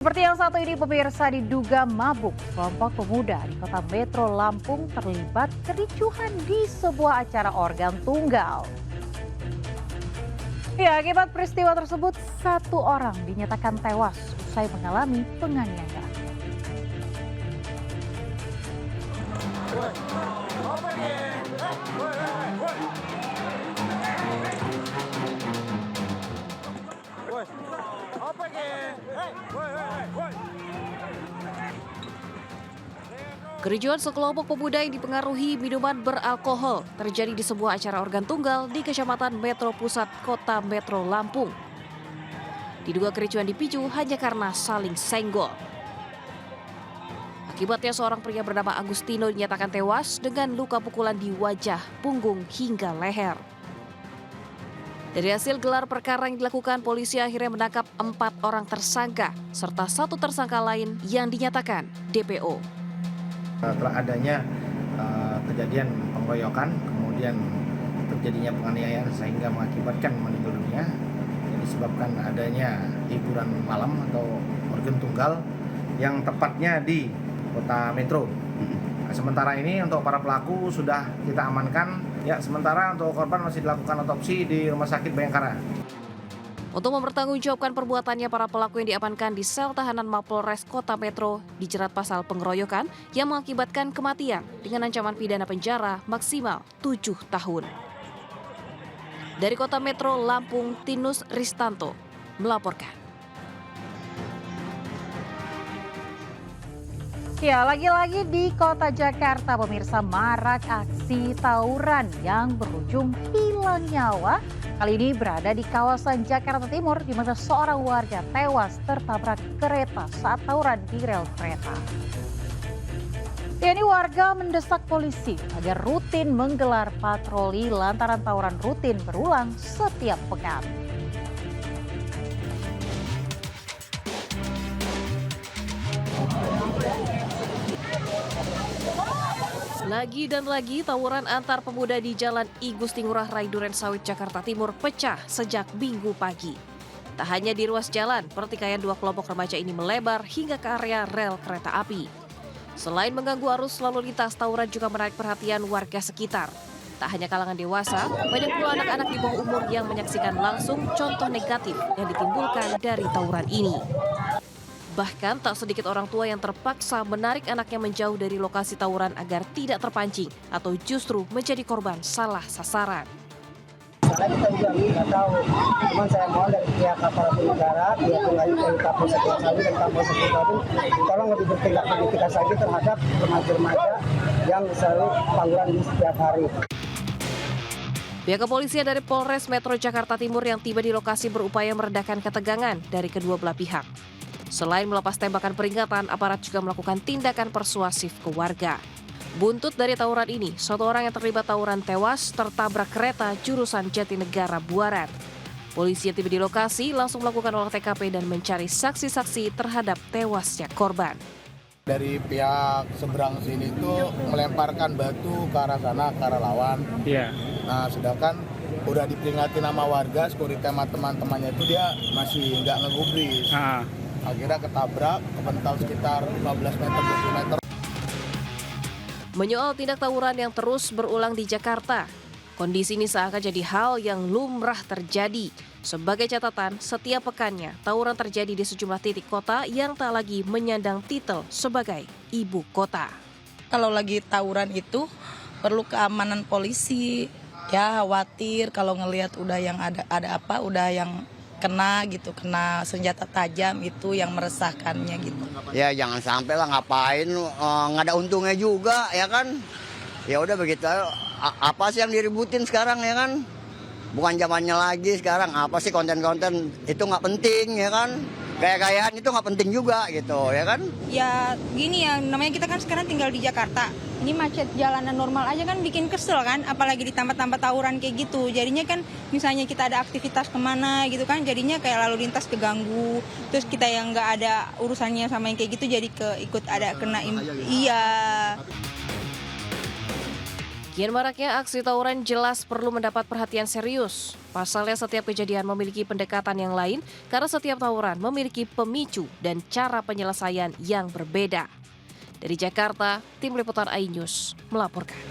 Seperti yang satu ini, pemirsa, diduga mabuk. Kelompok pemuda di kota Metro Lampung terlibat kericuhan di sebuah acara organ tunggal. Ya, akibat peristiwa tersebut, satu orang dinyatakan tewas usai mengalami penganiayaan. Kericuhan sekelompok pemuda yang dipengaruhi minuman beralkohol terjadi di sebuah acara organ tunggal di Kecamatan Metro Pusat, Kota Metro Lampung. Diduga kericuhan dipicu hanya karena saling senggol. Akibatnya seorang pria bernama Agustino dinyatakan tewas dengan luka pukulan di wajah, punggung hingga leher. Dari hasil gelar perkara yang dilakukan, polisi akhirnya menangkap 4 orang tersangka serta 1 tersangka lain yang dinyatakan DPO. Setelah adanya kejadian pengeroyokan, kemudian terjadinya penganiayaan sehingga mengakibatkan meninggal dunia, yang disebabkan adanya hiburan malam atau organ tunggal yang tepatnya di Kota Metro. Nah, sementara ini untuk para pelaku sudah kita amankan. Ya, sementara untuk korban masih dilakukan otopsi di Rumah Sakit Bayangkara. Untuk mempertanggungjawabkan perbuatannya, para pelaku yang diamankan di sel tahanan Mapolres Kota Metro dijerat pasal pengeroyokan yang mengakibatkan kematian dengan ancaman pidana penjara maksimal 7 tahun. Dari Kota Metro Lampung, Tinus Ristanto melaporkan. Ya, lagi-lagi di kota Jakarta, pemirsa, marak aksi tawuran yang berujung hilang nyawa. Kali ini berada di kawasan Jakarta Timur, di mana seorang warga tewas tertabrak kereta saat tawuran di rel kereta. Ya, ini warga mendesak polisi agar rutin menggelar patroli lantaran tawuran rutin berulang setiap pekan. Lagi dan lagi tawuran antar pemuda di Jalan I Gusti Ngurah Rai Durensawit, Jakarta Timur pecah sejak Minggu pagi. Tak hanya di ruas jalan, pertikaian 2 kelompok remaja ini melebar hingga ke area rel kereta api. Selain mengganggu arus lalu lintas, tawuran juga menarik perhatian warga sekitar. Tak hanya kalangan dewasa, banyak pula anak-anak di bawah umur yang menyaksikan langsung contoh negatif yang ditimbulkan dari tawuran ini. Bahkan tak sedikit orang tua yang terpaksa menarik anaknya menjauh dari lokasi tawuran agar tidak terpancing atau justru menjadi korban salah sasaran. Karena kita juga nggak tahu, cuman saya mohon dari pihak aparatur negara, pihak dari Kapolsek Sawit dan Kapolsek Bandung, tolong lebih bertindak lebih tegas lagi terhadap remaja-remaja yang selalu tawuran di setiap hari. Pihak kepolisian dari Polres Metro Jakarta Timur yang tiba di lokasi berupaya meredakan ketegangan dari kedua belah pihak. Selain melepas tembakan peringatan, aparat juga melakukan tindakan persuasif ke warga. Buntut dari tawuran ini, 1 orang yang terlibat tawuran tewas tertabrak kereta jurusan Jatinegara Buaran. Polisi yang tiba di lokasi langsung melakukan olah TKP dan mencari saksi-saksi terhadap tewasnya korban. Dari pihak seberang sini tuh melemparkan batu ke arah sana, ke arah lawan. Iya. Nah, sedangkan udah diperingati nama warga, security sama teman-temannya itu dia masih nggak ngegubris. Akhirnya ketabrak, kepental sekitar 15 meter, 20 meter. Menyoal tindak tawuran yang terus berulang di Jakarta, kondisi ini seakan jadi hal yang lumrah terjadi. Sebagai catatan, setiap pekannya tawuran terjadi di sejumlah titik kota yang tak lagi menyandang titel sebagai ibu kota. Kalau lagi tawuran itu perlu keamanan polisi. Ya khawatir kalau ngelihat udah yang ada apa, udah yang kena gitu, kena senjata tajam, itu yang meresahkannya gitu. Ya jangan sampai lah, ngapain, nggak ada untungnya juga ya kan. Ya udah begitu, apa sih yang diributin sekarang ya kan. Bukan zamannya lagi sekarang, apa sih konten-konten itu nggak penting ya kan. Gaya-gayaan itu nggak penting juga gitu ya kan. Ya gini ya, namanya kita kan sekarang tinggal di Jakarta. Ini macet jalanan normal aja kan bikin kesel kan, apalagi ditambah-tambah tawuran kayak gitu. Jadinya kan misalnya kita ada aktivitas kemana gitu kan, jadinya kayak lalu lintas keganggu. Terus kita yang nggak ada urusannya sama yang kayak gitu jadi ikut ada kena iya. Kian maraknya aksi tawuran jelas perlu mendapat perhatian serius. Pasalnya setiap kejadian memiliki pendekatan yang lain karena setiap tawuran memiliki pemicu dan cara penyelesaian yang berbeda. Dari Jakarta, Tim Liputan iNews melaporkan.